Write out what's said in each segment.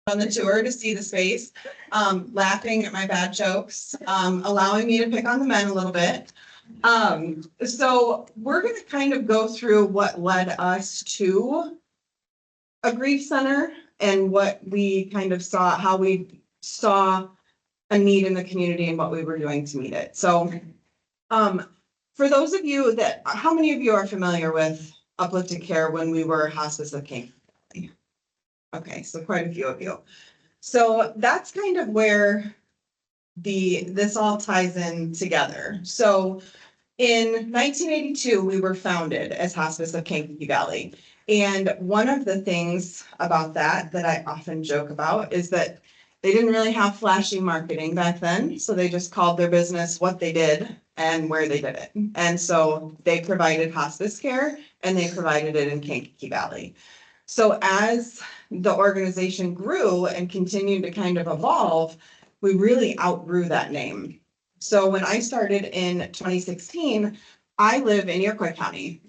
on the tour to see the space, laughing at my bad jokes, allowing me to pick on the men a little bit. So we're gonna kind of go through what led us to a grief center and what we kind of saw, how we saw a need in the community and what we were doing to meet it. So, for those of you that, how many of you are familiar with Uplifted Care when we were Hospice of King? Okay, so quite a few of you. So that's kind of where this all ties in together. So in 1982, we were founded as Hospice of Kankakee Valley. And one of the things about that I often joke about is that they didn't really have flashy marketing back then. So they just called their business what they did and where they did it. And so they provided hospice care and they provided it in Kankakee Valley. So as the organization grew and continued to kind of evolve, we really outgrew that name. So when I started in 2016, I live in Iroquois County.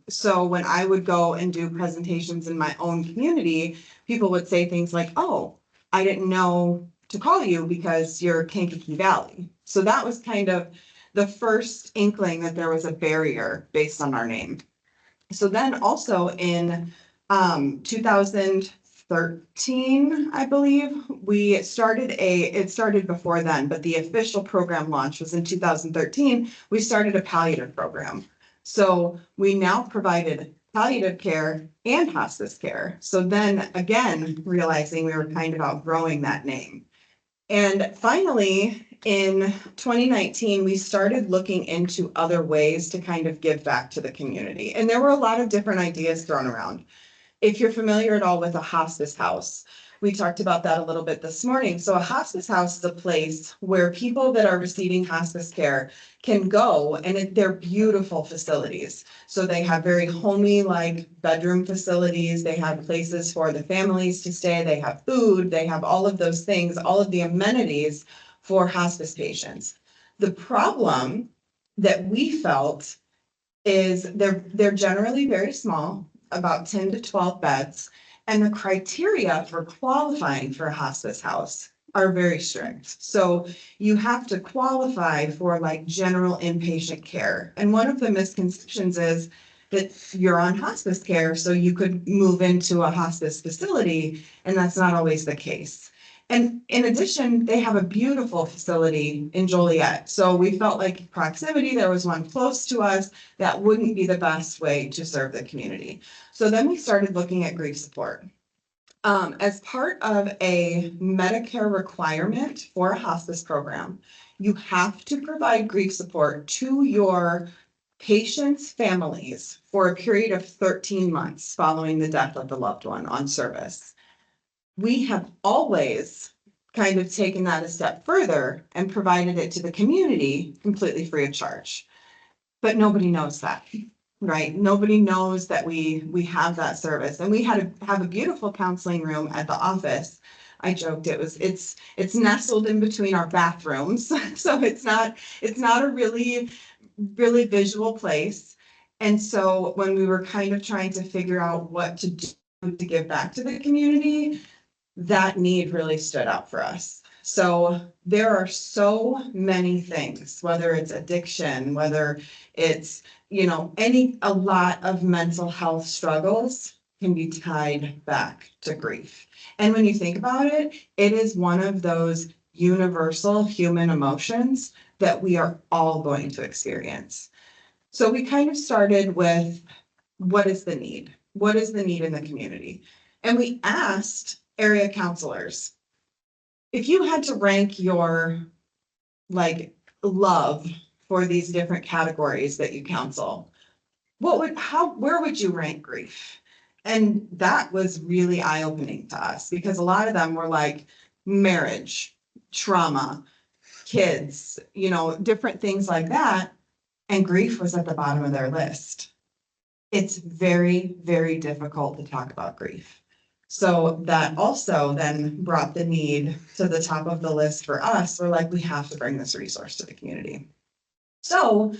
So when I would go and do presentations in my own community, people would say things like, "Oh, I didn't know to call you because you're Kankakee Valley." So that was kind of the first inkling that there was a barrier based on our name. So then also in 2013, I believe, it started before then, but the official program launch was in 2013. We started a palliative program. So we now provided palliative care and hospice care. So then again, realizing we were kind of outgrowing that name. And finally, in 2019, we started looking into other ways to kind of give back to the community. And there were a lot of different ideas thrown around. If you're familiar at all with a hospice house, we talked about that a little bit this morning. So a hospice house is a place where people that are receiving hospice care can go, and they're beautiful facilities. So they have very homey like bedroom facilities. They have places for the families to stay. They have food. They have all of those things, all of the amenities for hospice patients. The problem that we felt is they're generally very small, about 10 to 12 beds, and the criteria for qualifying for a hospice house are very strict. So you have to qualify for like general inpatient care. And one of the misconceptions is that you're on hospice care, so you could move into a hospice facility, and that's not always the case. And in addition, they have a beautiful facility in Joliet. So we felt like proximity, there was one close to us, that wouldn't be the best way to serve the community. So then we started looking at grief support. As part of a Medicare requirement for a hospice program, you have to provide grief support to your patients' families for a period of 13 months following the death of the loved one on service. We have always kind of taken that a step further and provided it to the community completely free of charge. But nobody knows that, right? Nobody knows that we have that service. And we had to have a beautiful counseling room at the office. I joked it's nestled in between our bathrooms. So it's not a really visual place. And so when we were kind of trying to figure out what to do to give back to the community, that need really stood out for us. So there are so many things, whether it's addiction, whether it's, a lot of mental health struggles can be tied back to grief. And when you think about it, it is one of those universal human emotions that we are all going to experience. So we kind of started with, what is the need? What is the need in the community? And we asked area counselors, if you had to rank your love for these different categories that you counsel, where would you rank grief? And that was really eye-opening to us, because a lot of them were like marriage, trauma, kids, different things like that. And grief was at the bottom of their list. It's very, very difficult to talk about grief. So that also then brought the need to the top of the list for us. We're like, we have to bring this resource to the community. So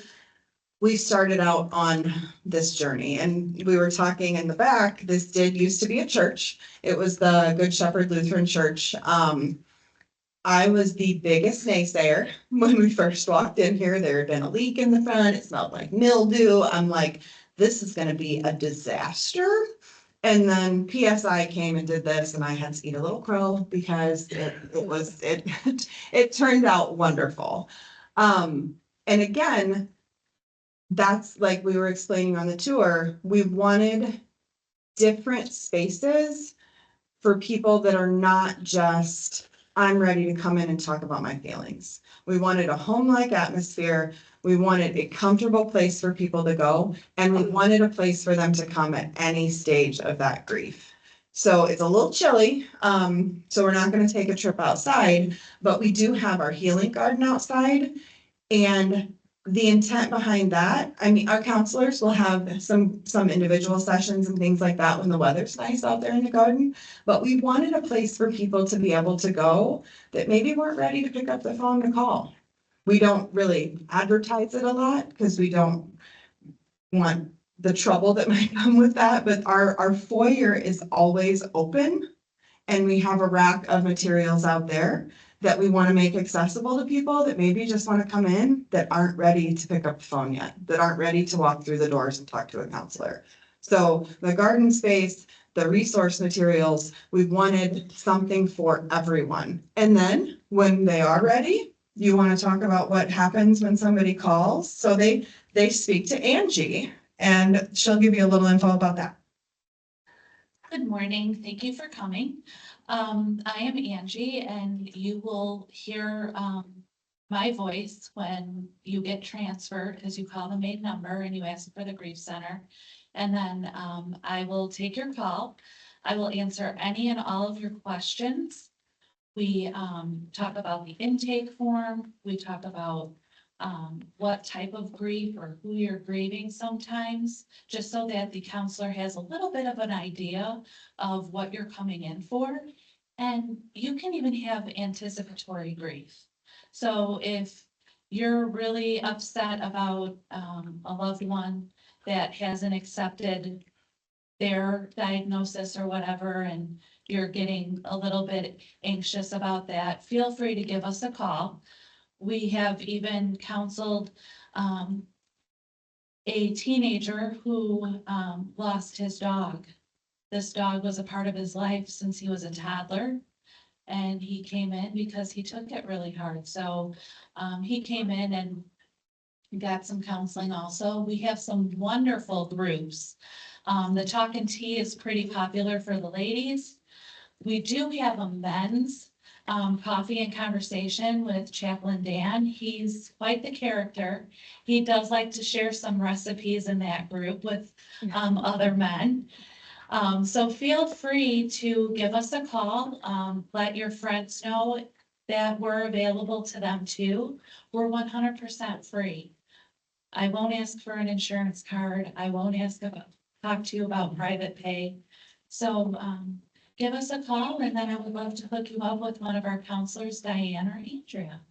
we started out on this journey, and we were talking in the back, this did used to be a church. It was the Good Shepherd Lutheran Church. I was the biggest naysayer when we first walked in here. There had been a leak in the front. It smelled like mildew. I'm like, this is gonna be a disaster. And then PSI came and did this, and I had to eat a little crow because it turned out wonderful. And again, that's like we were explaining on the tour, we wanted different spaces for people that are not just, I'm ready to come in and talk about my feelings. We wanted a home-like atmosphere. We wanted a comfortable place for people to go, and we wanted a place for them to come at any stage of that grief. So it's a little chilly, so we're not going to take a trip outside, but we do have our healing garden outside. And the intent behind that, I mean, our counselors will have some individual sessions and things like that when the weather's nice out there in the garden. But we wanted a place for people to be able to go that maybe weren't ready to pick up the phone to call. We don't really advertise it a lot because we don't want the trouble that might come with that. But our foyer is always open, and we have a rack of materials out there that we want to make accessible to people that maybe just want to come in that aren't ready to pick up the phone yet, that aren't ready to walk through the doors and talk to a counselor. So the garden space, the resource materials, we wanted something for everyone. And then when they are ready, you want to talk about what happens when somebody calls. So they speak to Angie, and she'll give you a little info about that. Good morning. Thank you for coming. I am Angie, and you will hear my voice when you get transferred because you call the main number and you ask for the grief center. And then I will take your call. I will answer any and all of your questions. We talk about the intake form. We talk about what type of grief or who you're grieving sometimes, just so that the counselor has a little bit of an idea of what you're coming in for. And you can even have anticipatory grief. So if you're really upset about a loved one that hasn't accepted their diagnosis or whatever, and you're getting a little bit anxious about that, feel free to give us a call. We have even counseled a teenager who lost his dog. This dog was a part of his life since he was a toddler. And he came in because he took it really hard. So he came in and got some counseling also. We have some wonderful groups. The Talk and Tea is pretty popular for the ladies. We do have a men's coffee and conversation with Chaplain Dan. He's quite the character. He does like to share some recipes in that group with other men. So feel free to give us a call. Let your friends know that we're available to them too. We're 100% free. I won't ask for an insurance card. I won't talk to you about private pay. So give us a call, and then I would love to hook you up with one of our counselors, Diane or Andrea.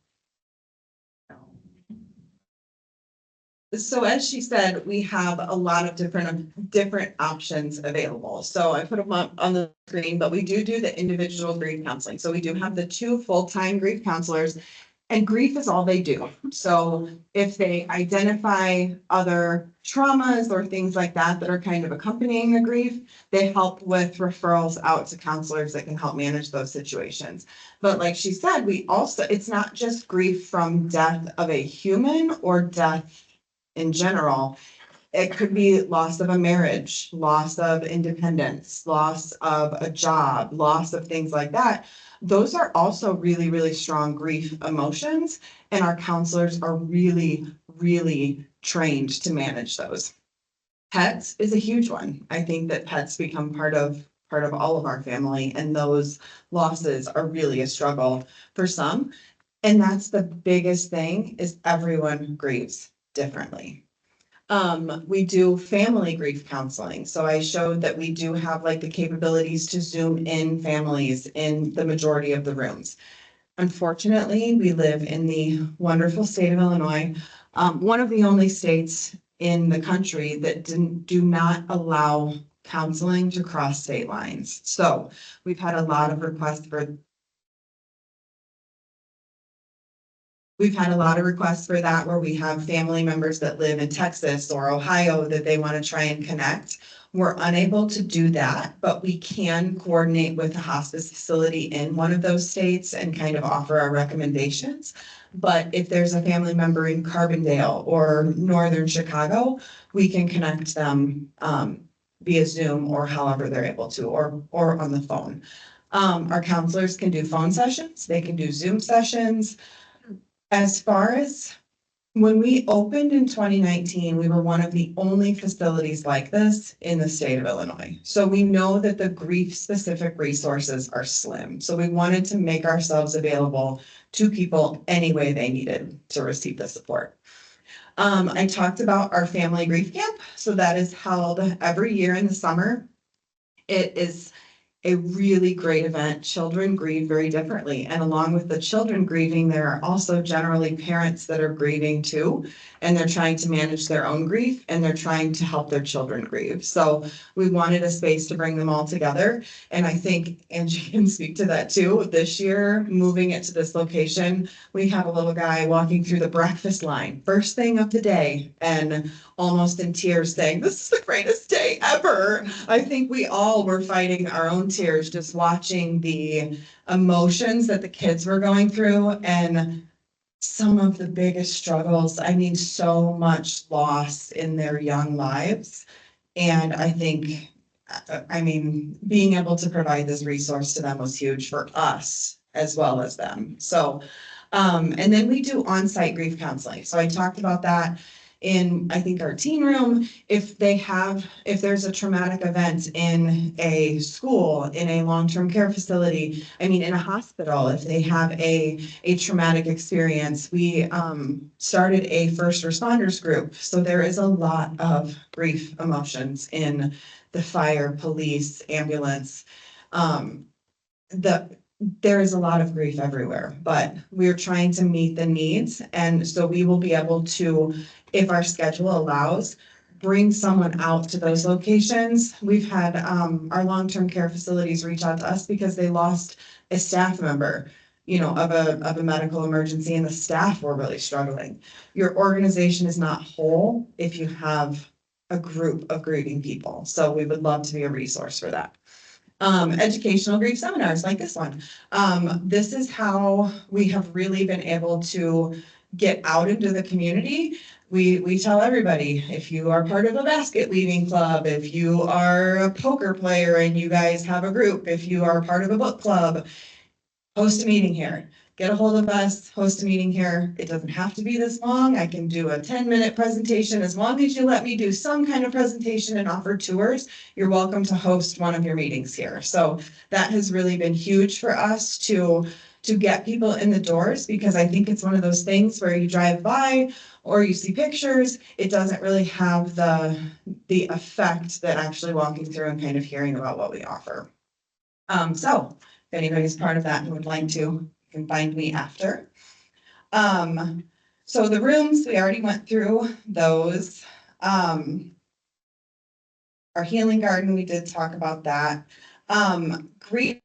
So as she said, we have a lot of different options available. So I put them up on the screen, but we do the individual grief counseling. So we do have the 2 full-time grief counselors, and grief is all they do. So if they identify other traumas or things like that that are kind of accompanying the grief, they help with referrals out to counselors that can help manage those situations. But like she said, it's not just grief from death of a human or death in general. It could be loss of a marriage, loss of independence, loss of a job, loss of things like that. Those are also really, really strong grief emotions, and our counselors are really, really trained to manage those. Pets is a huge one. I think that pets become part of all of our family, and those losses are really a struggle for some. And that's the biggest thing, is everyone grieves differently. We do family grief counseling. So I showed that we do have like the capabilities to Zoom in families in the majority of the rooms. Unfortunately, we live in the wonderful state of Illinois One of the only states in the country that do not allow counseling to cross state lines. So we've had a lot of requests for that, where we have family members that live in Texas or Ohio that they want to try and connect. We're unable to do that, but we can coordinate with a hospice facility in one of those states and kind of offer our recommendations. But if there's a family member in Carbondale or northern Chicago, we can connect them via Zoom or however they're able to, or on the phone. Our counselors can do phone sessions, they can do Zoom sessions. As far as when we opened in 2019, we were one of the only facilities like this in the state of Illinois. So we know that the grief-specific resources are slim. So we wanted to make ourselves available to people any way they needed to receive the support. I talked about our family grief camp. So that is held every year in the summer. It is a really great event. Children grieve very differently. And along with the children grieving, there are also generally parents that are grieving too. And they're trying to manage their own grief and they're trying to help their children grieve. So we wanted a space to bring them all together. And I think Angie can speak to that too. This year, moving it to this location, we have a little guy walking through the breakfast line, first thing of the day, and almost in tears saying, "This is the greatest day ever." I think we all were fighting our own tears just watching the emotions that the kids were going through and some of the biggest struggles. I mean, so much loss in their young lives. And I think, being able to provide this resource to them was huge for us as well as them. So, and then we do on-site grief counseling. So I talked about that in, I think, our teen room. If there's a traumatic event in a school, in a long-term care facility, in a hospital, if they have a traumatic experience, we started a first responders group. So there is a lot of grief emotions in the fire, police, ambulance. There is a lot of grief everywhere, but we're trying to meet the needs. And so we will be able to, if our schedule allows, bring someone out to those locations. We've had our long-term care facilities reach out to us because they lost a staff member, of a medical emergency, and the staff were really struggling. Your organization is not whole if you have a group of grieving people. So we would love to be a resource for that. Educational grief seminars like this one. This is how we have really been able to get out into the community. We tell everybody, if you are part of a basket weaving club, if you are a poker player and you guys have a group, if you are part of a book club, host a meeting here. Get a hold of us, host a meeting here. It doesn't have to be this long. I can do a 10-minute presentation. As long as you let me do some kind of presentation and offer tours, you're welcome to host one of your meetings here. So that has really been huge for us to get people in the doors, because I think it's one of those things where you drive by or you see pictures, it doesn't really have the effect that actually walking through and kind of hearing about what we offer. So if anybody's part of that and would like to, you can find me after. So the rooms, we already went through those. Our healing garden, we did talk about that. Grief,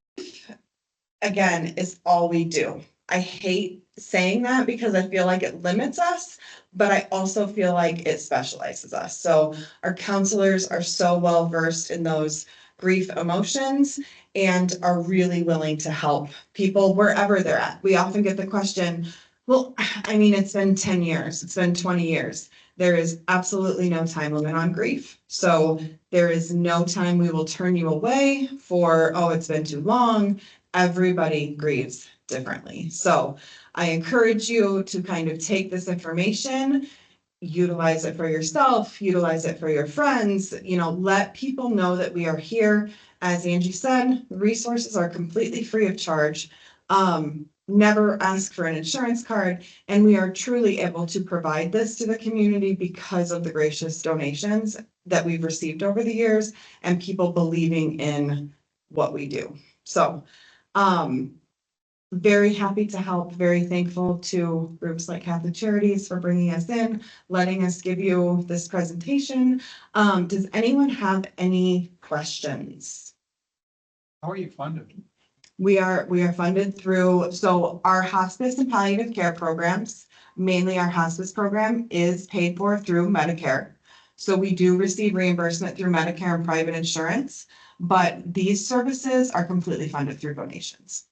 again, is all we do. I hate saying that because I feel like it limits us, but I also feel like it specializes us. So our counselors are so well versed in those grief emotions and are really willing to help people wherever they're at. We often get the question, well, it's been 10 years, it's been 20 years. There is absolutely no time limit on grief. So there is no time we will turn you away for, oh, it's been too long. Everybody grieves differently. So I encourage you to kind of take this information, utilize it for yourself, utilize it for your friends, let people know that we are here. As Angie said, the resources are completely free of charge. Never ask for an insurance card, and we are truly able to provide this to the community because of the gracious donations that we've received over the years and people believing in what we do. So, very happy to help, very thankful to groups like Catholic Charities for bringing us in, letting us give you this presentation. Does anyone have any questions? How are you funded? We are funded through, so our hospice and palliative care programs, mainly our hospice program is paid for through Medicare. So we do receive reimbursement through Medicare and private insurance, but these services are completely funded through donations.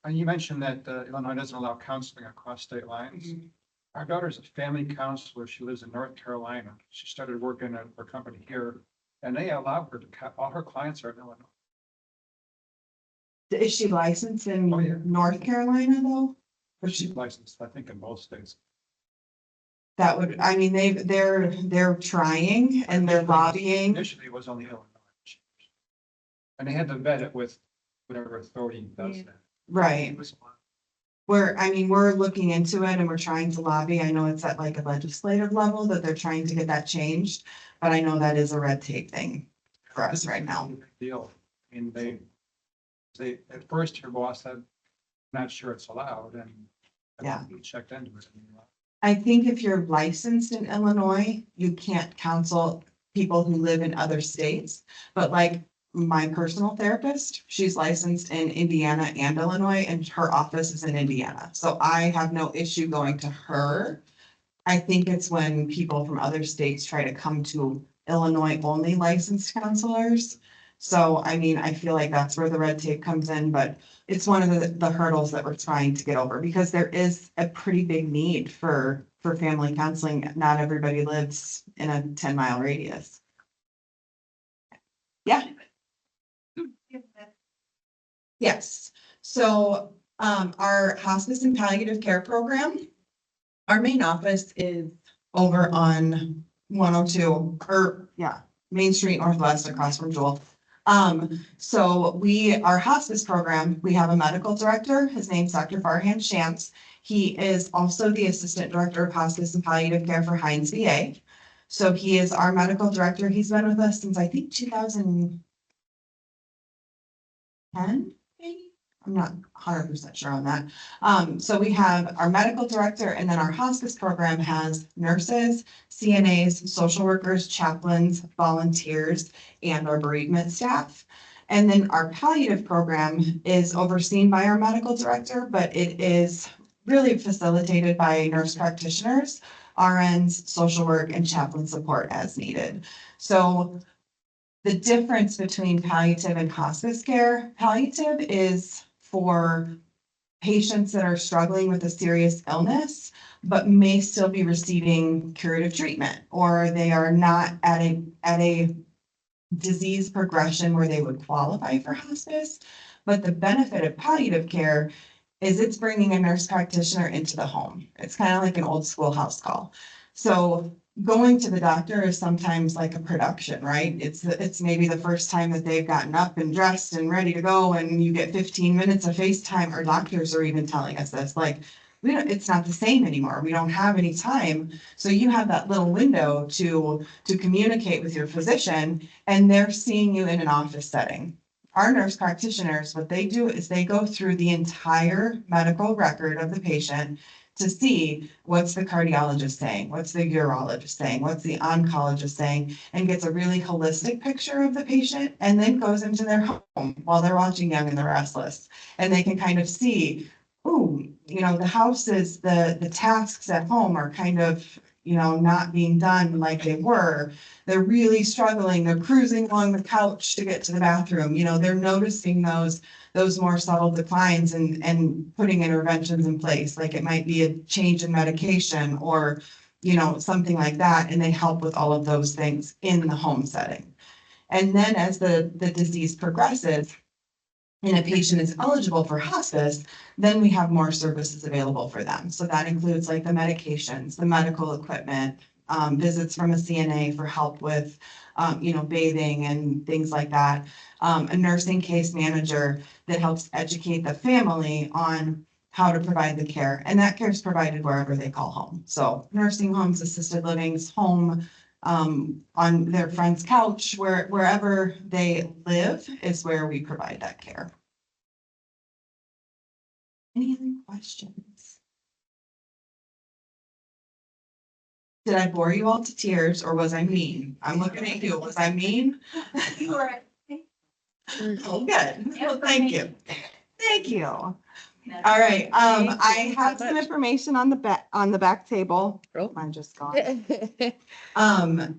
And you mentioned that Illinois doesn't allow counseling across state lines. Our daughter's a family counselor. She lives in North Carolina. She started working at her company here, and they allow her to, all her clients are in Illinois. Is she licensed in Oh, yeah. North Carolina though? But she's licensed, I think, in both states. That would, I mean, they're trying and they're lobbying. Initially, it was only Illinois. And they had to vet it with whatever authority does that. Right. We're looking into it and we're trying to lobby. I know it's at like a legislative level that they're trying to get that changed, but I know that is a red tape thing for us right now. Deal. I mean, they, at first, your boss said, not sure it's allowed, and Yeah. we checked into it. I think if you're licensed in Illinois, you can't counsel people who live in other states. But like my personal therapist, she's licensed in Indiana and Illinois, and her office is in Indiana. So I have no issue going to her. I think it's when people from other states try to come to Illinois only licensed counselors. So, I mean, I feel like that's where the red tape comes in, but it's one of the hurdles that we're trying to get over because there is a pretty big need for family counseling. Not everybody lives in a 10-mile radius. Yeah. Yes, so our hospice and palliative care program, our main office is over on 102 Main Street Northwest across from Jewel. So our hospice program, we have a medical director. His name's Dr. Farhan Shams. He is also the assistant director of hospice and palliative care for Heinz VA. So he is our medical director. He's been with us since I think 2010, maybe? I'm not 100% sure on that. So we have our medical director, and then our hospice program has nurses, CNAs, social workers, chaplains, volunteers, and our bereavement staff. And then our palliative program is overseen by our medical director, but it is really facilitated by nurse practitioners, RNs, social work, and chaplain support as needed. So the difference between palliative and hospice care, palliative is for patients that are struggling with a serious illness, but may still be receiving curative treatment, or they are not at a disease progression where they would qualify for hospice. But the benefit of palliative care is it's bringing a nurse practitioner into the home. It's kind of like an old school house call. So going to the doctor is sometimes like a production, right? It's maybe the first time that they've gotten up and dressed and ready to go, and you get 15 minutes of FaceTime. Our doctors are even telling us this, like, it's not the same anymore. We don't have any time. So you have that little window to communicate with your physician, and they're seeing you in an office setting. Our nurse practitioners, what they do is they go through the entire medical record of the patient to see what's the cardiologist saying, what's the urologist saying, what's the oncologist saying, and gets a really holistic picture of the patient, and then goes into their home while they're watching Young and the Restless. And they can kind of see, ooh, the house is, the tasks at home are kind of, not being done like they were. They're really struggling. They're cruising along the couch to get to the bathroom. They're noticing those more subtle declines and putting interventions in place. Like it might be a change in medication or, something like that. And they help with all of those things in the home setting. And then as the disease progresses and a patient is eligible for hospice, then we have more services available for them. So that includes like the medications, the medical equipment, visits from a CNA for help with, bathing and things like that. A nursing case manager that helps educate the family on how to provide the care. And that care is provided wherever they call home. So nursing homes, assisted livings, home, on their friend's couch, wherever they live is where we provide that care. Any other questions? Did I bore you all to tears or was I mean? I'm looking at you. Was I mean? You were. Oh, good. Well, thank you. Thank you. All right, I have some information on the back table. Oh. Mine just gone.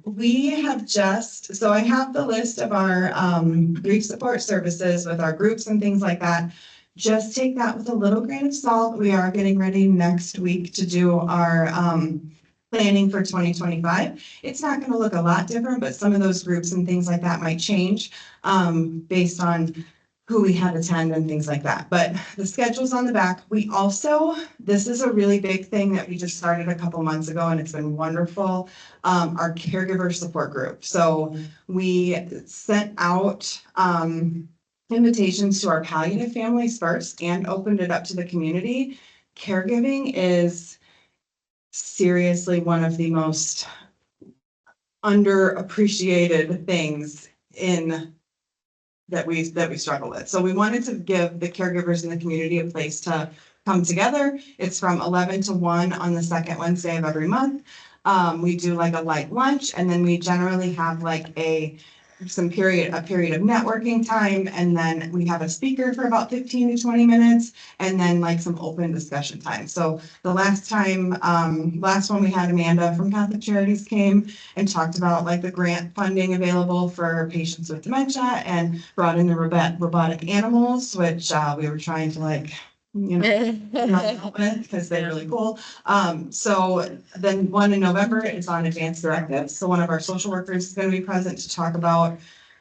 We have just, so I have the list of our, grief support services with our groups and things like that. Just take that with a little grain of salt. We are getting ready next week to do our, planning for 2025. It's not gonna look a lot different, but some of those groups and things like that might change, based on who we had attend and things like that. But the schedule's on the back. We also, this is a really big thing that we just started a couple months ago and it's been wonderful. Our caregiver support group. So we sent out, invitations to our palliative families first and opened it up to the community. Caregiving is seriously one of the most underappreciated things in that we struggle with. So we wanted to give the caregivers in the community a place to come together. It's from 11 to 1 on the second Wednesday of every month. We do like a light lunch and then we generally have like a period of networking time, and then we have a speaker for about 15 to 20 minutes, and then like some open discussion time. So the last one we had Amanda from Catholic Charities came and talked about like the grant funding available for patients with dementia and brought in the robotic animals, which we were trying to like, you know, because they're really cool. So then one in November is on advanced directives. So one of our social workers is going to be present to talk about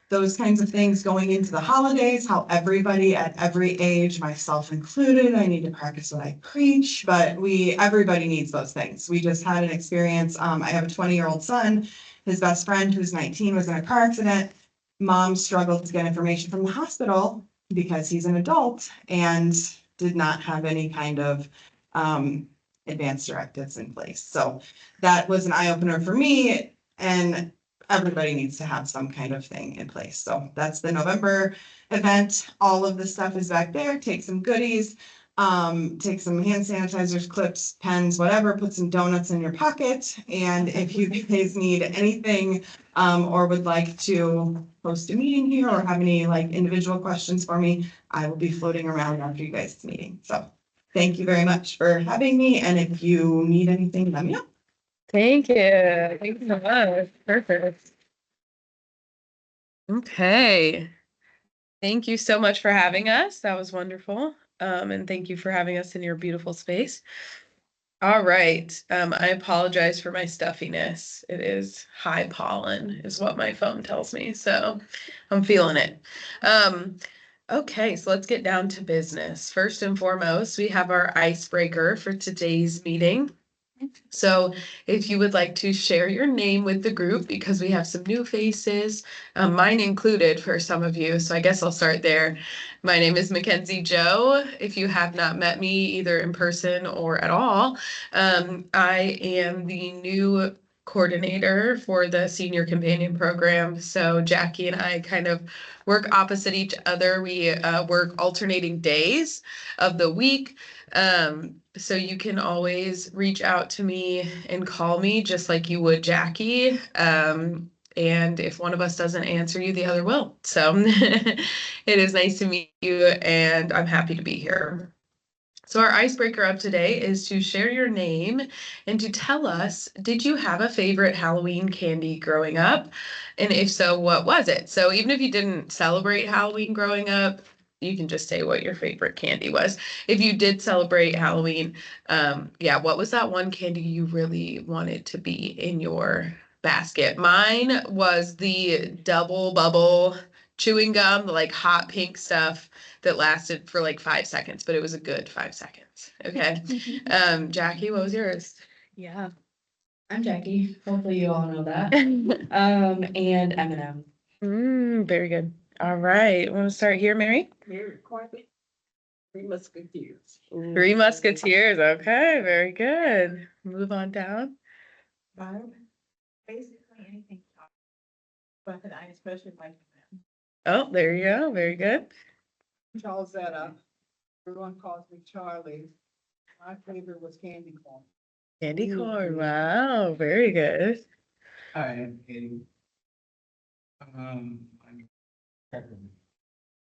those kinds of things going into the holidays, how everybody at every age, myself included, I need to practice what I preach, but everybody needs those things. We just had an experience. I have a 20-year-old son. His best friend, who's 19, was in a car accident. Mom struggled to get information from the hospital because he's an adult and did not have any kind of advanced directives in place. So that was an eye opener for me, and everybody needs to have some kind of thing in place. So that's the November event. All of the stuff is back there. Take some goodies, take some hand sanitizers, clips, pens, whatever, put some donuts in your pocket. And if you guys need anything, or would like to host a meeting here or have any like individual questions for me, I will be floating around after you guys' meeting. So thank you very much for having me. And if you need anything, let me know. Thank you. Thank you so much. Perfect. Okay. Thank you so much for having us. That was wonderful. And thank you for having us in your beautiful space. All right. I apologize for my stuffiness. It is high pollen is what my phone tells me. So I'm feeling it. Okay, so let's get down to business. First and foremost, we have our icebreaker for today's meeting. So if you would like to share your name with the group, because we have some new faces, mine included for some of you. So I guess I'll start there. My name is Mackenzie Joe. If you have not met me either in person or at all, I am the new coordinator for the Senior Companion Program. So Jackie and I kind of work opposite each other. We work alternating days of the week. So you can always reach out to me and call me just like you would Jackie. And if one of us doesn't answer you, the other will. So it is nice to meet you and I'm happy to be here. So our icebreaker of today is to share your name and to tell us, did you have a favorite Halloween candy growing up? And if so, what was it? So even if you didn't celebrate Halloween growing up, you can just say what your favorite candy was. If you did celebrate Halloween, what was that one candy you really wanted to be in your basket? Mine was the double bubble chewing gum, the like hot pink stuff that lasted for like 5 seconds, but it was a good 5 seconds. Okay. Jackie, what was yours? Yeah, I'm Jackie. Hopefully you all know that. And Eminem. Very good. All right. Want to start here, Mary? Three Musketeers. Three Musketeers. Okay, very good. Move on down. Barb. Basically anything. But I especially like Oh, there you go. Very good. Charles Zetta. Everyone calls me Charlie. My favorite was candy corn. Candy corn. Wow, very good. I am eating. I'm peppermint.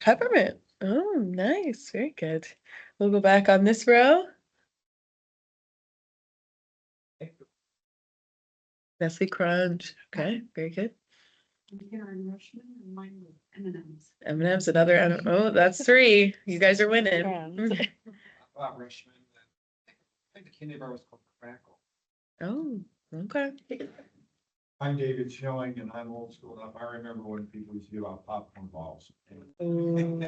Peppermint. Oh, nice. Very good. We'll go back on this row. Nestle Crunch. Okay, very good. Karen Rushman and mine was M&M's. M&M's another. Oh, that's three. You guys are winning. About Richmond. I think the candy bar was called Crackle. Oh, okay. I'm David Schilling and I'm old school enough. I remember when people used to give out popcorn balls. Ooh.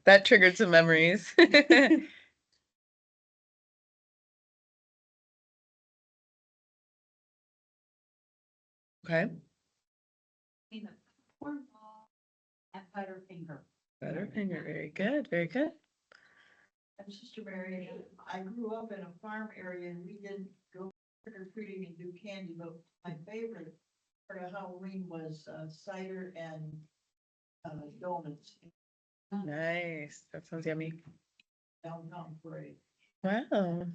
That triggered some memories. Okay, At Butterfinger. Butterfinger, very good, very good. I'm Sister Mary. I grew up in a farm area and we didn't go trick or treating and do candy, but my favorite part of Halloween was cider and donuts Nice, that sounds yummy. downtown parade. Wow.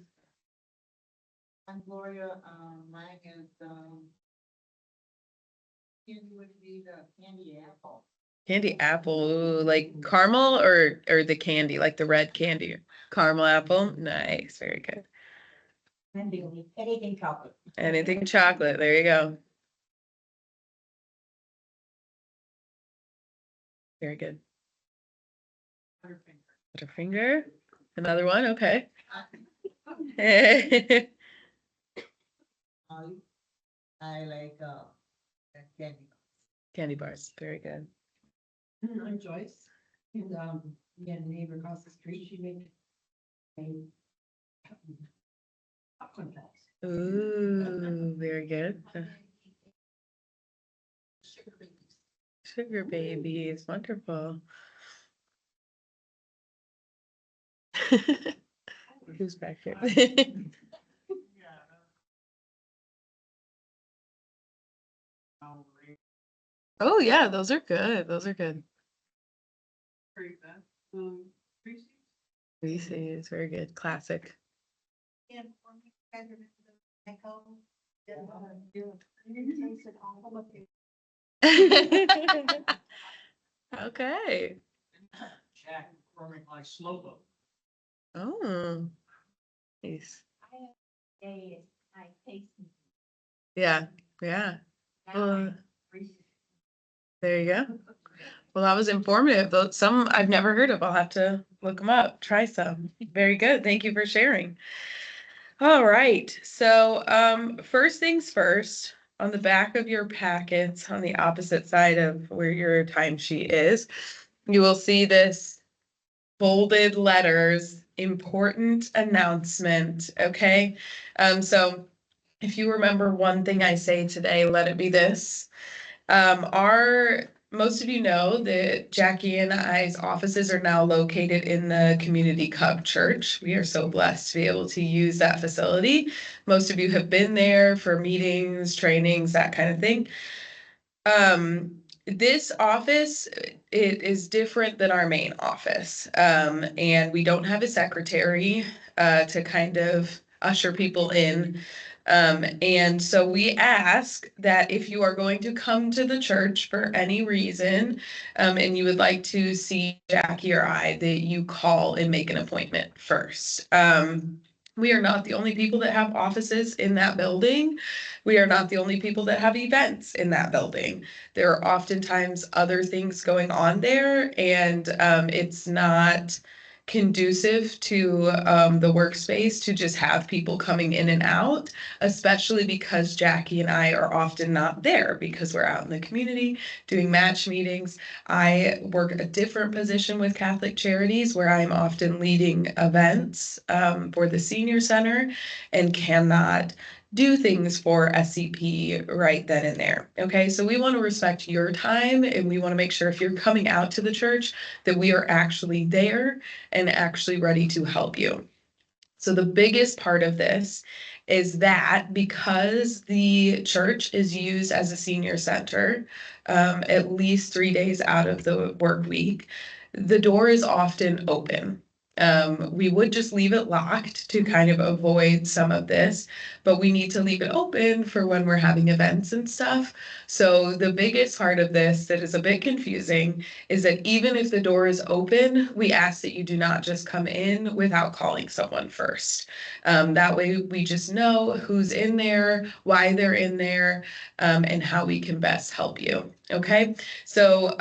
I'm Gloria, mine is, candy would be the candy apple. Candy apple, ooh, like caramel or the candy, like the red candy? Caramel apple, nice, very good. Anything chocolate. Anything chocolate, there you go. Very good. Butterfinger, another one, okay. I like, candy. Candy bars, very good. I'm Joyce, and, we had a neighbor across the street, she made popcorn balls. Ooh, very good. Sugar babies. Sugar babies, wonderful. Who's back here? Oh, yeah, those are good. Those are good. Reese's, very good. Classic. Okay. Jack McCormick like slow boat. Oh, nice. I taste. Yeah, yeah. Well, there you go. Well, that was informative. Though some I've never heard of. I'll have to look them up, try some. Very good. Thank you for sharing. All right. So, first things first, on the back of your packets, on the opposite side of where your timesheet is, you will see this bolded letters, important announcement. Okay. So if you remember one thing I say today, let it be this. Most of you know that Jackie and I's offices are now located in the Community Cub Church. We are so blessed to be able to use that facility. Most of you have been there for meetings, trainings, that kind of thing. This office, it is different than our main office. And we don't have a secretary to kind of usher people in. And so we ask that if you are going to come to the church for any reason, and you would like to see Jackie or I, that you call and make an appointment first. We are not the only people that have offices in that building. We are not the only people that have events in that building. There are oftentimes other things going on there, and it's not conducive to the workspace to just have people coming in and out, especially because Jackie and I are often not there because we're out in the community doing match meetings. I work a different position with Catholic Charities where I'm often leading events for the senior center and cannot do things for SCP right then and there. Okay, so we want to respect your time and we want to make sure if you're coming out to the church that we are actually there and actually ready to help you. So the biggest part of this is that because the church is used as a senior center, at least 3 days out of the work week, the door is often open. We would just leave it locked to kind of avoid some of this, but we need to leave it open for when we're having events and stuff. So the biggest part of this that is a bit confusing is that even if the door is open, we ask that you do not just come in without calling someone first. That way we just know who's in there, why they're in there, and how we can best help you. Okay, so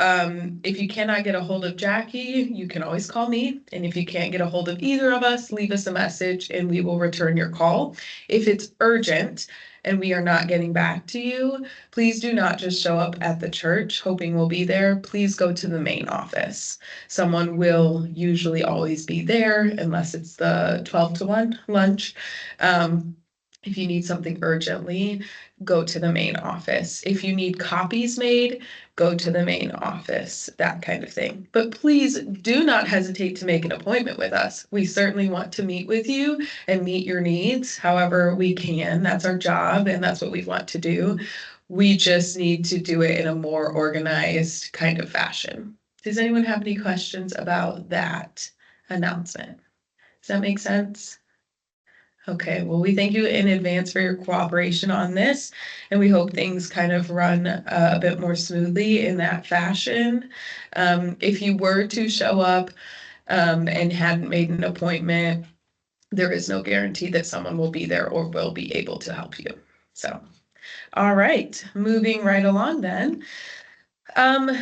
if you cannot get a hold of Jackie, you can always call me. And if you can't get a hold of either of us, leave us a message and we will return your call. If it's urgent and we are not getting back to you, please do not just show up at the church hoping we'll be there. Please go to the main office. Someone will usually always be there unless it's the 12 to 1 lunch. If you need something urgently, go to the main office. If you need copies made, go to the main office, that kind of thing. But please do not hesitate to make an appointment with us. We certainly want to meet with you and meet your needs however we can. That's our job and that's what we want to do. We just need to do it in a more organized kind of fashion. Does anyone have any questions about that announcement? Does that make sense? Okay, well, we thank you in advance for your cooperation on this, and we hope things kind of run a bit more smoothly in that fashion. If you were to show up and hadn't made an appointment, there is no guarantee that someone will be there or will be able to help you. So, all right, moving right along then.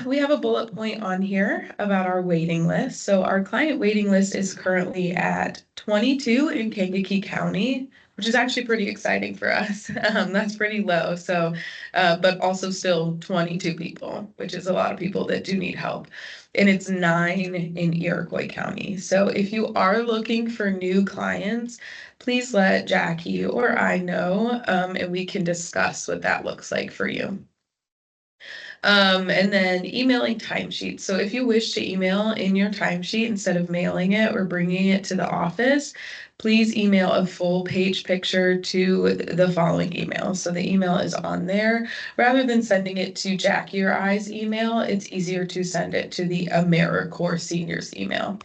We have a bullet point on here about our waiting list. So our client waiting list is currently at 22 in Kankakee County, which is actually pretty exciting for us. That's pretty low. So, but also still 22 people, which is a lot of people that do need help. And it's 9 in Iroquois County. So if you are looking for new clients, please let Jackie or I know, and we can discuss what that looks like for you. And then emailing timesheets. So if you wish to email in your timesheet instead of mailing it or bringing it to the office, please email a full page picture to the following email. So the email is on there. Rather than sending it to Jackie or I's email, it's easier to send it to the AmeriCorps Seniors email.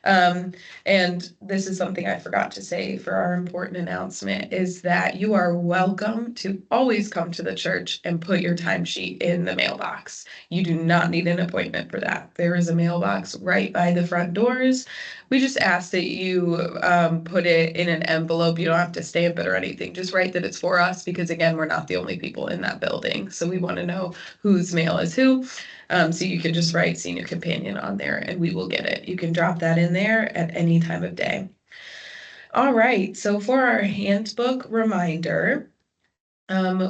And this is something I forgot to say for our important announcement is that you are welcome to always come to the church and put your timesheet in the mailbox. You do not need an appointment for that. There is a mailbox right by the front doors. We just ask that you put it in an envelope. You don't have to stamp it or anything. Just write that it's for us because again, we're not the only people in that building. So we want to know whose mail is who. So you can just write Senior Companion on there and we will get it. You can drop that in there at any time of day. All right, so for our handbook reminder,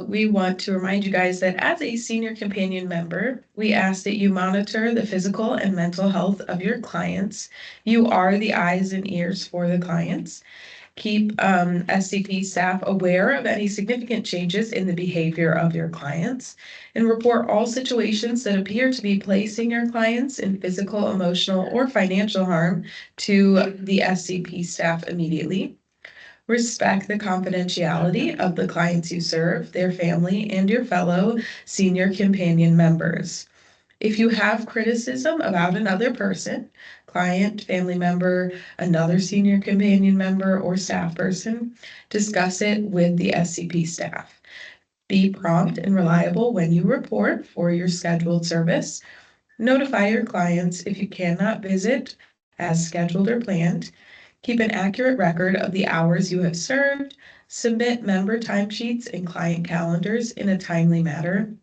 we want to remind you guys that as a Senior Companion member, we ask that you monitor the physical and mental health of your clients. You are the eyes and ears for the clients. Keep SCP staff aware of any significant changes in the behavior of your clients and report all situations that appear to be placing your clients in physical, emotional, or financial harm to the SCP staff immediately. Respect the confidentiality of the clients you serve, their family, and your fellow Senior Companion members. If you have criticism about another person, client, family member, another Senior Companion member, or staff person, discuss it with the SCP staff. Be prompt and reliable when you report for your scheduled service. Notify your clients if you cannot visit as scheduled or planned. Keep an accurate record of the hours you have served. Submit member timesheets and client calendars in a timely manner.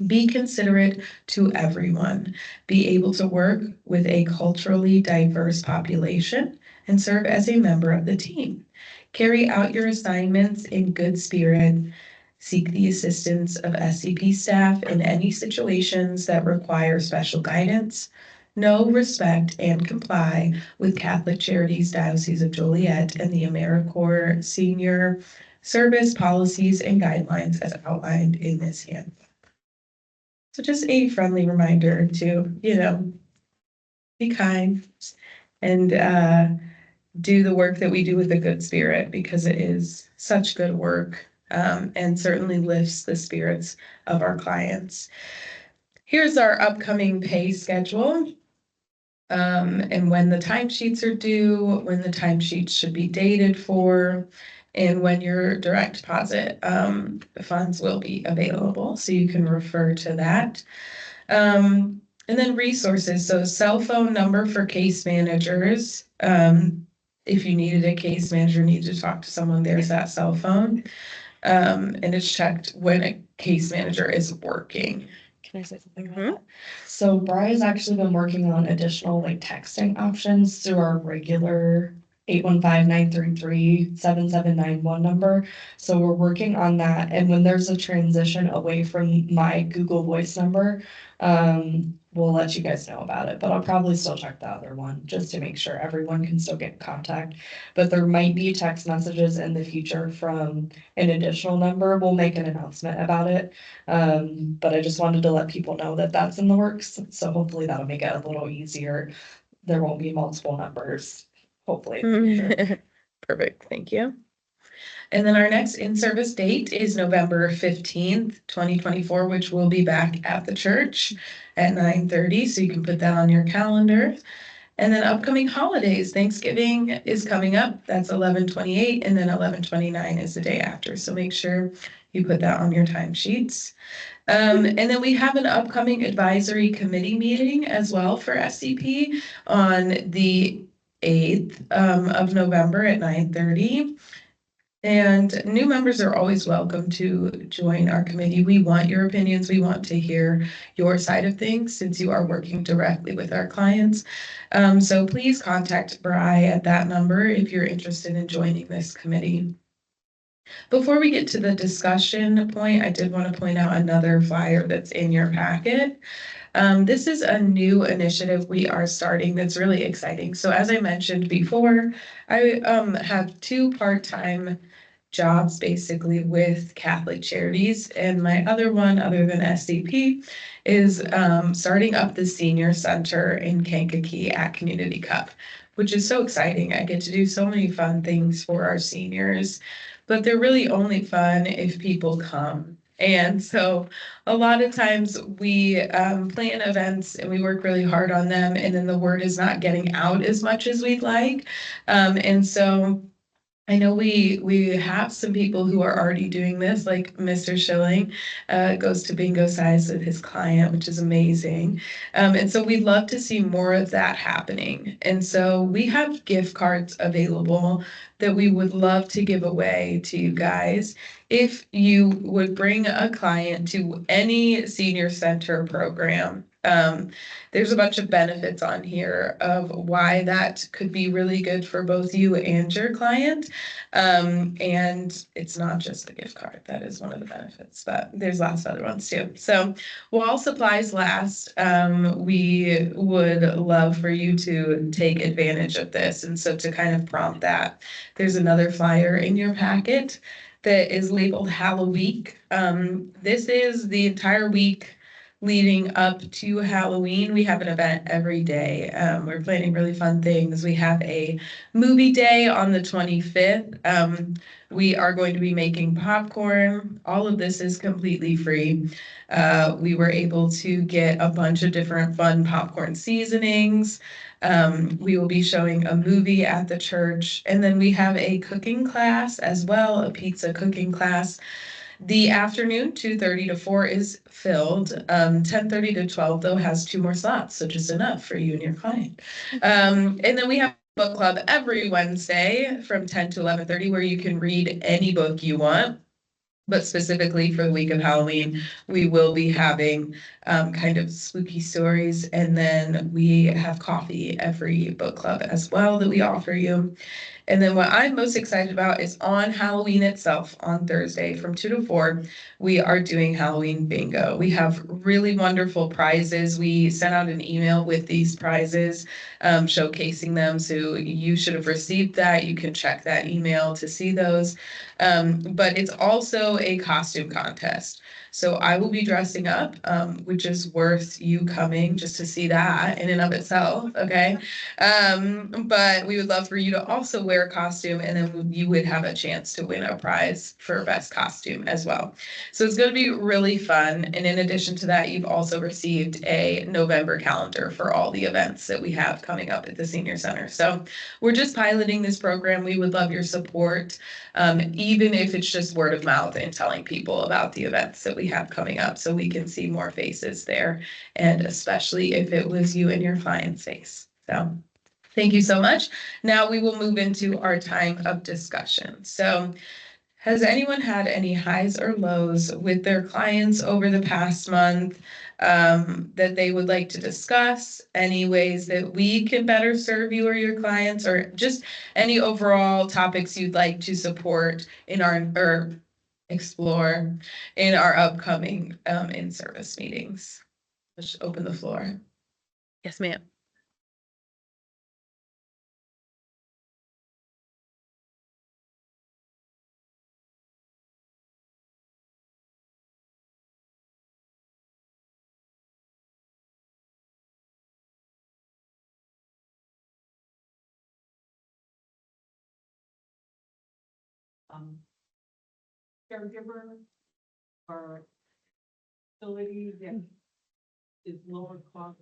Be considerate to everyone. Be able to work with a culturally diverse population and serve as a member of the team. Carry out your assignments in good spirit. Seek the assistance of SCP staff in any situations that require special guidance. Know, respect, and comply with Catholic Charities Diocese of Joliet and the AmeriCorps Senior Service policies and guidelines as outlined in this handbook. So just a friendly reminder to, be kind and do the work that we do with a good spirit, because it is such good work, and certainly lifts the spirits of our clients. Here's our upcoming pay schedule. And when the timesheets are due, when the timesheets should be dated for, and when your direct deposit funds will be available. So you can refer to that. And then resources. So cell phone number for case managers. If you needed a case manager, needed to talk to someone, there's that cell phone. And it's checked when a case manager is working. Can I say something about that? So Bri's actually been working on additional like texting options through our regular 815-933-7791 number. So we're working on that. And when there's a transition away from my Google Voice number, we'll let you guys know about it, but I'll probably still check the other one just to make sure everyone can still get in contact. But there might be text messages in the future from an additional number. We'll make an announcement about it. But I just wanted to let people know that that's in the works. So hopefully that'll make it a little easier. There won't be multiple numbers, hopefully. Perfect, thank you. And then our next in-service date is November 15th, 2024, which will be back at the church at 9:30, so you can put that on your calendar. And then upcoming holidays, Thanksgiving is coming up, that's 11/28, and then 11/29 is the day after, so make sure you put that on your timesheets. And then we have an upcoming advisory committee meeting as well for SCP on the 8th of November at 9:30. And new members are always welcome to join our committee. We want your opinions. We want to hear your side of things since you are working directly with our clients. So please contact Bri at that number if you're interested in joining this committee. Before we get to the discussion point, I did want to point out another flyer that's in your packet. This is a new initiative we are starting that's really exciting. So as I mentioned before, I have 2 part-time jobs basically with Catholic Charities, and my other one, other than SCP, is starting up the senior center in Kankakee at Community Cup, which is so exciting. I get to do so many fun things for our seniors, but they're really only fun if people come. And so a lot of times we plan events and we work really hard on them, and then the word is not getting out as much as we'd like. And so I know we have some people who are already doing this, like Mr. Schilling goes to bingo size with his client, which is amazing. And so we'd love to see more of that happening. And so we have gift cards available that we would love to give away to you guys. If you would bring a client to any senior center program, there's a bunch of benefits on here of why that could be really good for both you and your client. And it's not just the gift card, that is one of the benefits, but there's lots of other ones too. So while supplies last, we would love for you to take advantage of this. And so to kind of prompt that, there's another flyer in your packet that is labeled Halloween. This is the entire week leading up to Halloween. We have an event every day. We're planning really fun things. We have a movie day on the 25th. We are going to be making popcorn. All of this is completely free. We were able to get a bunch of different fun popcorn seasonings. We will be showing a movie at the church, and then we have a cooking class as well, a pizza cooking class. The afternoon, 2:30 to 4 is filled. 10:30 to 12 though has 2 more slots, so just enough for you and your client. And then we have book club every Wednesday from 10 to 11:30 where you can read any book you want. But specifically for the week of Halloween, we will be having kind of spooky stories. And then we have coffee every book club as well that we offer you. And then what I'm most excited about is on Halloween itself, on Thursday from 2 to 4, we are doing Halloween bingo. We have really wonderful prizes. We sent out an email with these prizes, showcasing them. So you should have received that. You can check that email to see those. But it's also a costume contest. So I will be dressing up, which is worth you coming just to see that in and of itself, okay? But we would love for you to also wear a costume, and then you would have a chance to win a prize for best costume as well. So it's going to be really fun. And in addition to that, you've also received a November calendar for all the events that we have coming up at the senior center. So we're just piloting this program. We would love your support, even if it's just word of mouth and telling people about the events that we have coming up, so we can see more faces there, and especially if it was you and your client's face. So thank you so much. Now we will move into our time of discussion. So has anyone had any highs or lows with their clients over the past month that they would like to discuss? Any ways that we can better serve you or your clients, or just any overall topics you'd like to support in our, or explore in our upcoming in-service meetings? Let's open the floor. Yes, ma'am. Caregiver or facility that is lower cost.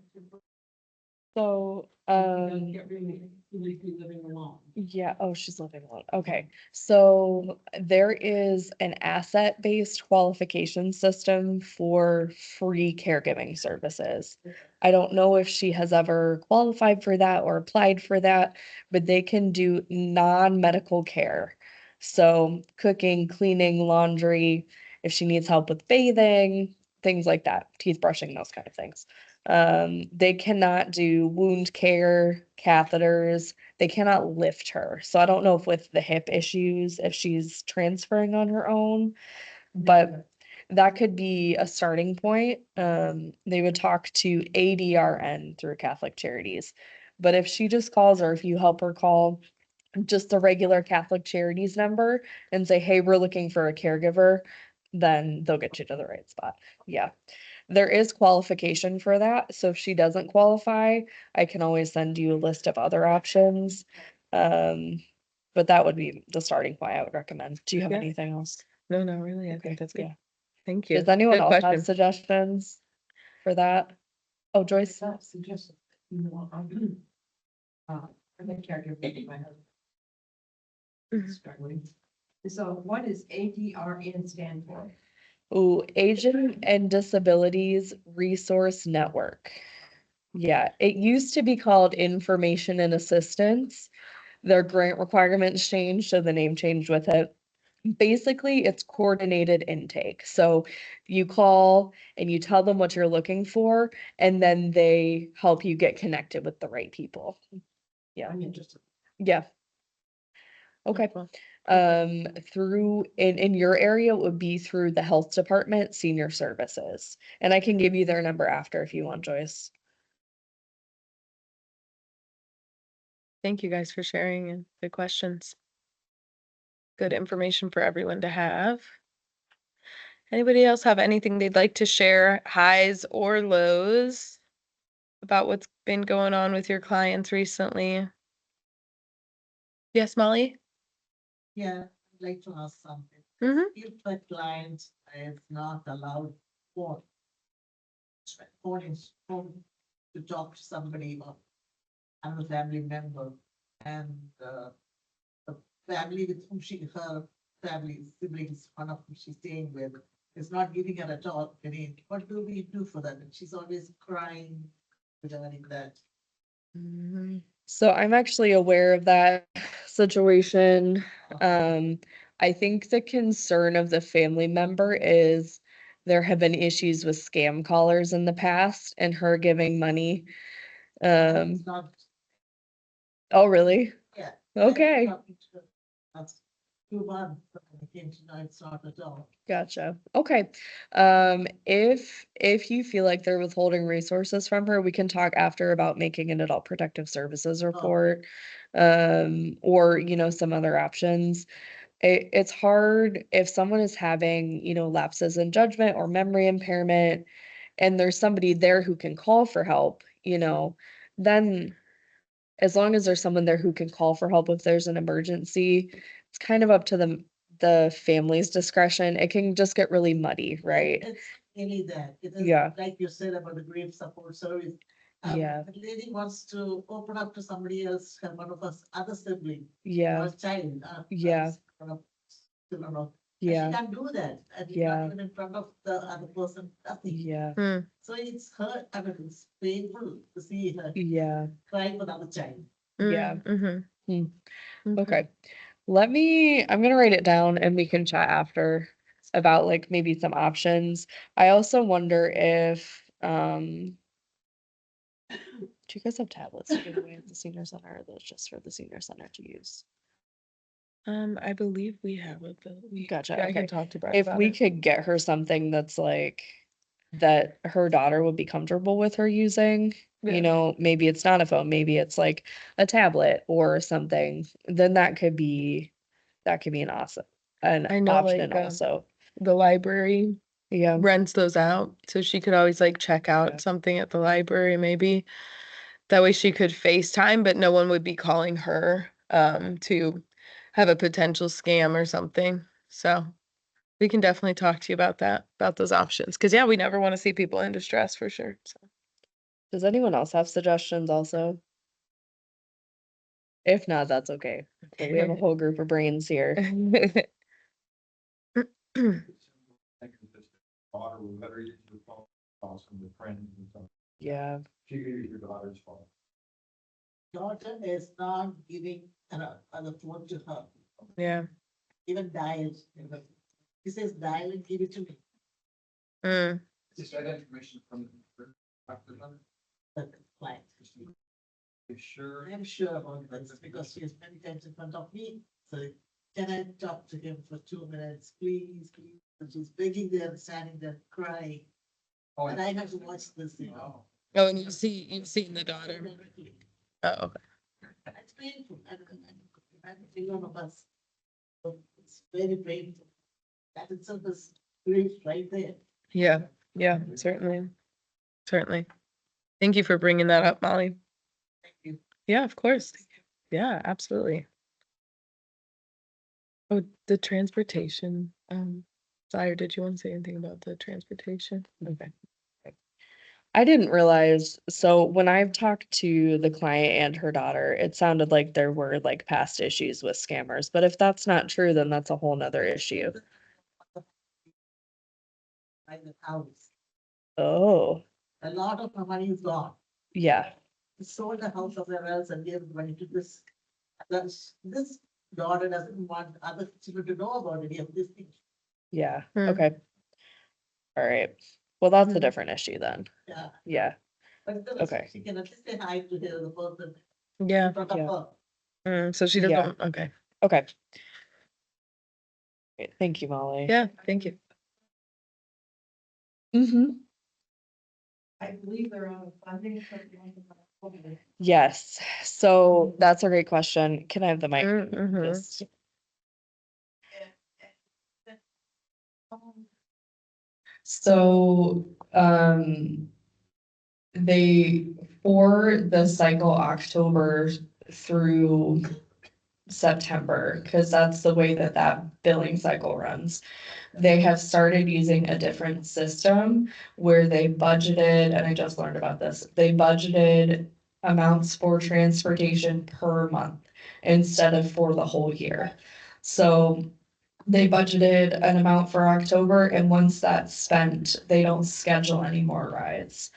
So, Get really be living alone. yeah, oh, she's living alone. Okay. So there is an asset-based qualification system for free caregiving services. I don't know if she has ever qualified for that or applied for that, but they can do non-medical care. So cooking, cleaning, laundry, if she needs help with bathing, things like that, teeth brushing, those kind of things. They cannot do wound care, catheters, they cannot lift her. So I don't know if with the hip issues, if she's transferring on her own, but that could be a starting point. They would talk to ADRN through Catholic Charities. But if she just calls, or if you help her call just the regular Catholic Charities number and say, hey, we're looking for a caregiver, then they'll get you to the right spot. Yeah. There is qualification for that, so if she doesn't qualify, I can always send you a list of other options. But that would be the starting point I would recommend. Do you have Yeah. anything else? No, not really. I Okay, think that's good. yeah. Thank you. Does anyone Good else have question. suggestions for that? Oh, Joyce? Suggested, for the caregiver, my husband. Mhm. Struggling. So what does ADRN stand for? Ooh, Aging and Disabilities Resource Network. Yeah, it used to be called Information and Assistance. Their grant requirements changed, so the name changed with it. Basically, it's coordinated intake. So you call and you tell them what you're looking for, and then they help you get connected with the right people. Yeah, I'm interested. yeah. Okay. Wonderful. Through in your area, it would be through the health department, senior services. And I can give you their number after if you want, Joyce. Thank you guys for sharing and good questions. Good information for everyone to have. Anybody else have anything they'd like to share, highs or lows, about what's been going on with your clients recently? Yes, Molly? Yeah, I'd like to ask something. Mm-hmm. If a client is not allowed phone, phone to talk to somebody or another family member, and the family with whom her family siblings, one of whom she's staying with, is not giving her at all any, what do we do for that? And she's always crying regarding that. So I'm actually aware of that situation. I think the concern of the family member is there have been issues with scam callers in the past and her giving money. It's not, Oh, really? yeah. Okay. That's 2 months, but I came to know it's not at all. Gotcha. Okay. If you feel like they're withholding resources from her, we can talk after about making an adult protective services report. Or, some other options. it's hard if someone is having, lapses in judgment or memory impairment, and there's somebody there who can call for help, then as long as there's someone there who can call for help if there's an emergency, it's kind of up to the family's discretion. It can just get really muddy, right? It's really that, it is Yeah. like you said about the grief support service. Yeah. The lady wants to open up to somebody else, one of us, other sibling, Yeah, or child. Yeah. Children of. And yeah, she can't do that, and it's Yeah. not even in front of the other person, nothing. yeah, So it's her, I mean, it's painful to see her yeah, crying for the other child. Yeah. Mm-hmm. okay. I'm gonna write it down and we can chat after about like maybe some options. I also wonder if, do you guys have tablets to give away at the senior center, or are those just for the senior center to use? I believe we have it, but Gotcha, I can okay. talk to Brett If about we it. could get her something that's like, that her daughter would be comfortable with her using, Yeah. maybe it's not a phone, maybe it's like a tablet or something, then that could be an an I know, option like, also. The library Yeah, rents those out, so she could always like check Yeah. out something at the library, maybe. That way she could FaceTime, but no one would be calling her to have a potential scam or something. So we can definitely talk to you about that, about those options. Cause yeah, we never want to see people in distress for sure. So. does anyone else have suggestions also? If not, that's okay. But we have a whole group of brains here. Think of this daughter will better use your phone, call some of the friends and stuff. Yeah, She could use your daughter's phone. Daughter is not giving the phone to her, Yeah. even dial. He says dial and give it to me. Mm. Is that information from Dr. Leonard? The client. You sure? I'm sure about this because she is many times in front of me. So can I talk to him for 2 minutes, please, please? And she's begging there, standing there, crying. Oh, And I have to watch this, Oh. Oh, and you've seen the daughter. Oh, okay. It's painful. I one of us. So it's very painful. That itself is grief right there. Yeah, yeah, certainly. Certainly. Thank you for bringing that up, Molly. Thank you. Yeah, of course. Yeah, absolutely. Oh, the transportation. Sire, did you want to say anything about the transportation? Okay. I didn't realize, so when I've talked to the client and her daughter, it sounded like there were like past issues with scammers, but if that's not true, then that's a whole nother issue. By the house. Oh, A lot of my money is gone. yeah, He sold the house somewhere else and gave the money to this. This daughter doesn't want other children to know about any of this thing. yeah, Hmm. okay. All right, well, that's a Hmm. different issue then, Yeah, yeah, but then Okay. she can at least say hi to the person Yeah. in front of Yeah. her. So she Yeah. doesn't, okay. okay. Great, thank you, Molly. Yeah, thank you. Mm-hmm. I believe they're on funding for. Yes, so that's a great question. Can I have the mic? Mhm. Just- So, they, for the cycle October through September, because that's the way that that billing cycle runs. They have started using a different system where they budgeted, and I just learned about this, they budgeted amounts for transportation per month instead of for the whole year. So they budgeted an amount for October, and once that's spent, they don't schedule any more rides.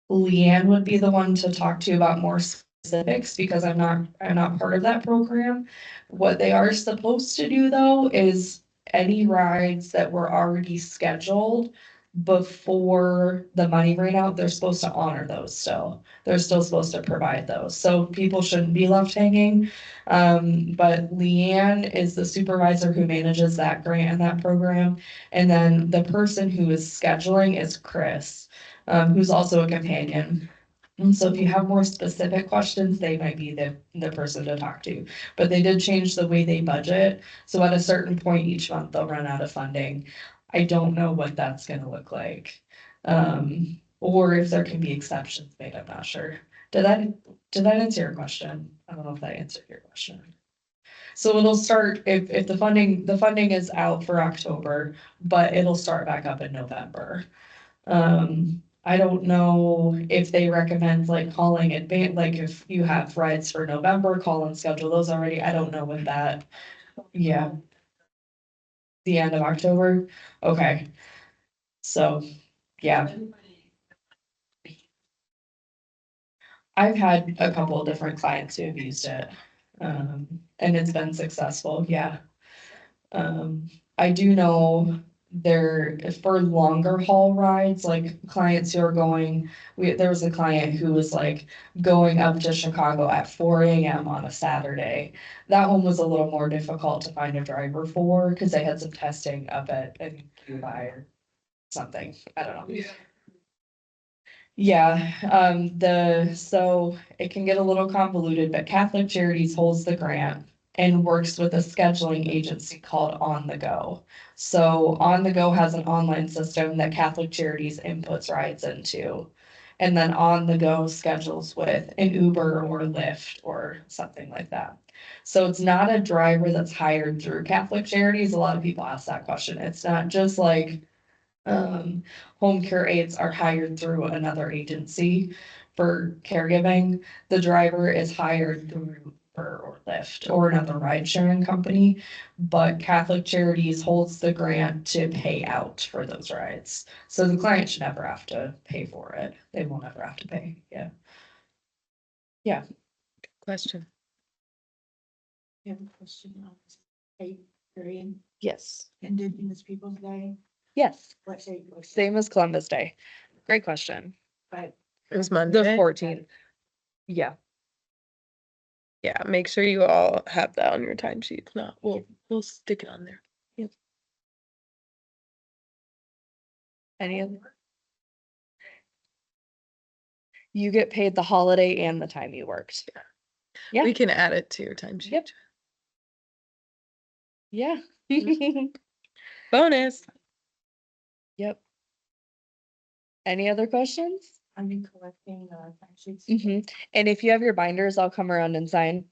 Leanne would be the one to talk to about more specifics because I'm not part of that program. What they are supposed to do though is any rides that were already scheduled before the money ran out, they're supposed to honor those still. They're still supposed to provide those. So people shouldn't be left hanging. But Leanne is the supervisor who manages that grant and that program. And then the person who is scheduling is Chris, who's also a companion. And so if you have more specific questions, they might be the person to talk to. But they did change the way they budget. So at a certain point each month, they'll run out of funding. I don't know what that's gonna look like. Or if there can be exceptions made, I'm not sure. Did that answer your question? I don't know if that answered your question. So it'll start, if the funding is out for October, but it'll start back up in November. I don't know if they recommend like calling advance, like if you have rides for November, call and schedule those already. I don't know when that, yeah. The end of October, okay. So, yeah, I've had a couple of different clients who have used it. And it's been successful, yeah. I do know there, for longer haul rides, like clients who are going, there was a client who was like going up to Chicago at 4 a.m. on a Saturday. That one was a little more difficult to find a driver for, because they had some testing up at, I think, Dubai or something, I don't know. Yeah, so it can get a little convoluted, but Catholic Charities holds the grant and works with a scheduling agency called On the Go. So On the Go has an online system that Catholic Charities inputs rides into. And then On the Go schedules with an Uber or Lyft or something like that. So it's not a driver that's hired through Catholic Charities. A lot of people ask that question. It's not just like home care aides are hired through another agency for caregiving. The driver is hired through Uber or Lyft or another ride sharing company, but Catholic Charities holds the grant to pay out for those rides. So the client should never have to pay for it. They won't ever have to pay, yeah. Question. You have a question on state Korean Yes. Indigenous Peoples' Day? Yes, What date was it? same as Columbus Day. Great question. But It was The Monday. 14th. Yeah. Yeah, make sure you all have that on your timesheet. No, we'll stick it on there. Any other? You get paid the holiday and the time you worked. Yeah. We can add it to your timesheet. Yep. Yeah. Bonus. Yep. Any other questions? I've been collecting timesheets. And if you have your binders, I'll come around and sign.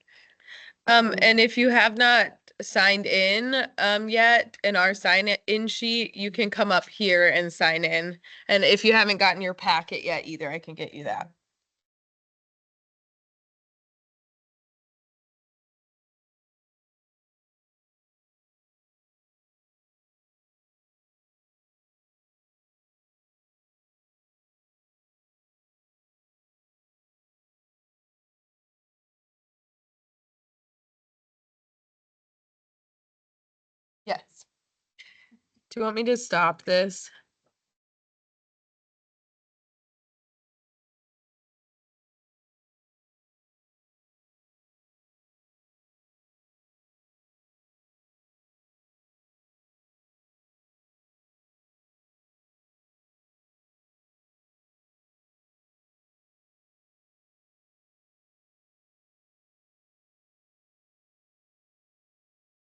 And if you have not signed in, yet in our sign-in sheet, you can come up here and sign in. And if you haven't gotten your packet yet either, I can get you that. Yes. Do you want me to stop this?